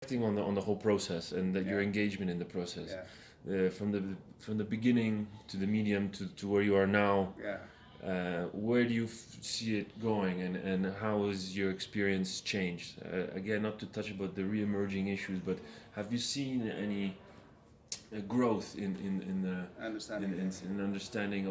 reflecting on the whole process and that your Yeah. engagement in the process, Yeah. from the beginning to the medium to where you are now. Yeah. Where do you see it going, and how has your experience changed? Again, not to touch about the re-emerging issues, but have you seen any growth in the Understanding. in understanding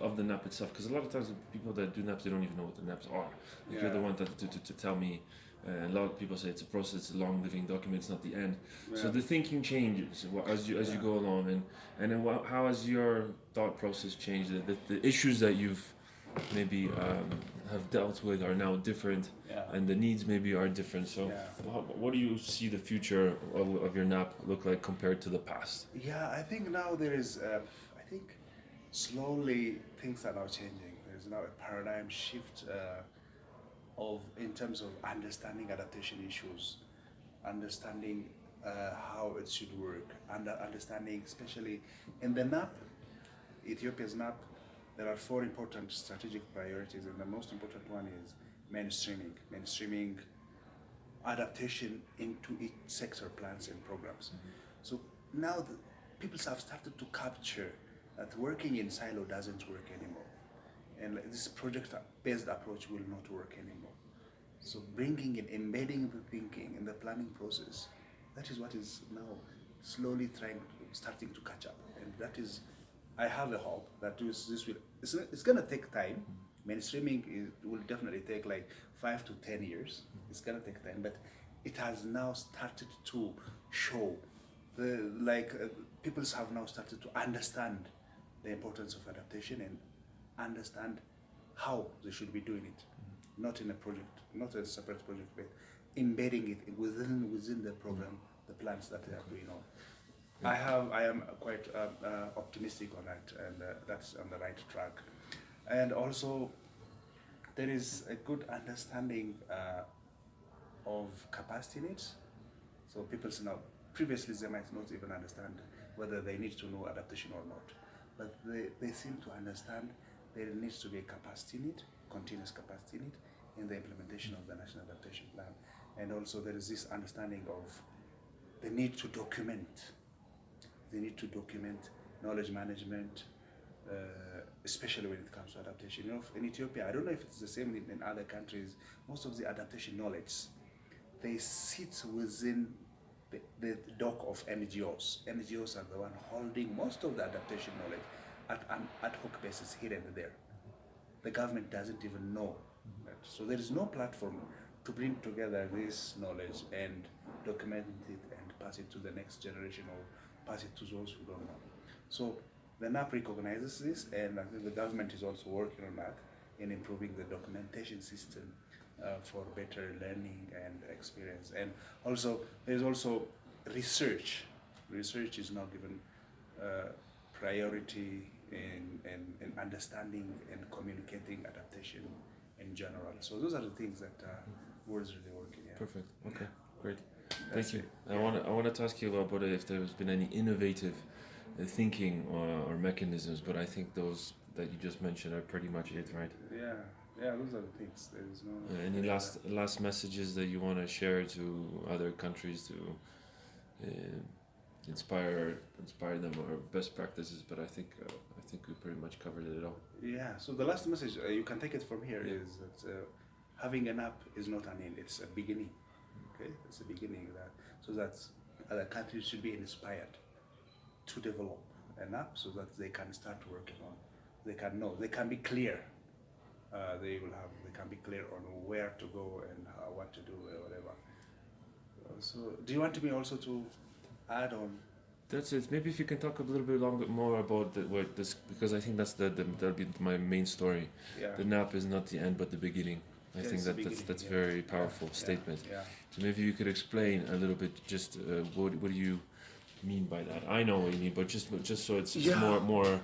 of the NAP itself? Because a lot of times people that do NAPs, they don't even know what the NAPs are. Like you're the one to tell me. A lot of people say it's a process, it's a long living document, it's not the end. So the thinking changes as you go along, and then how has your thought process changed? The issues that you've maybe have dealt with are now different, and the needs maybe are different. So, what do you see the future of your NAP look like compared to the past? Yeah, I think now there is, I think slowly things are now changing. There's now a paradigm shift of in terms of understanding adaptation issues, understanding how it should work, and understanding, especially in the NAP, Ethiopia's NAP, there are four important strategic priorities, and the most important one is mainstreaming. Mainstreaming adaptation into each sector plans and programs. So now people have started to capture that working in silo doesn't work anymore, and this project-based approach will not work anymore. So bringing and embedding the thinking in the planning process, that is what is now slowly starting to catch up, and that is, I have a hope that this will. It's gonna take time. Mainstreaming will definitely take like 5 to 10 years. It's gonna take time, but it has now started to show people have now started to understand the importance of adaptation and understand how they should be doing it, not in a project, not a separate project, but embedding it within the program, the plans that they are doing on. I am quite optimistic on that, and that's on the right track. And also, there is a good understanding of capacity needs. So people now, previously they might not even understand whether they need to know adaptation or not, but they seem to understand there needs to be a capacity need, continuous capacity need in the implementation of the National Adaptation Plan. And also there is this understanding of the need to document. They need to document knowledge management, especially when it comes to adaptation. You know, in Ethiopia, I don't know if it's the same in other countries, most of the adaptation knowledge, they sit within the dock of NGOs. NGOs are the one holding most of the adaptation knowledge at an ad hoc basis here and there. The government doesn't even know that. So there is no platform to bring together this knowledge and document it and pass it to the next generation or pass it to those who don't know. So the NAP recognizes this, and I think the government is also working on that in improving the documentation system for better learning and experience. And also, there's also research. Research is now given priority in understanding and communicating adaptation in general. So those are the things that words really working. Yeah. Perfect. Okay. Great. That's Thank you. it. I want to ask you about if there's been any innovative thinking or mechanisms, but I think those that you just mentioned are pretty much it, right? Yeah, yeah, those are the things. There is no. Any last messages that you want to share to other countries to inspire them, or best practices? But I think we pretty much covered it all. Yeah. So the last message you can take it from here Yeah. is that having an app is not an end; it's a beginning. Okay, it's a beginning so that other countries should be inspired to develop an app so that they can start working on. They can know. They can be clear. They can be clear on where to go and what to do or whatever. So, do you want me also to add on? That's it. Maybe if you can talk a little bit longer, more about what this, because I think that'll be my main story. Yeah. The NAP is not the end, but the beginning. I Yeah, think it's the that's beginning, yeah. very powerful Yeah, statement. Yeah. So maybe you could explain a little bit just what do you mean by that? I know what you mean, but just so it's Yeah. more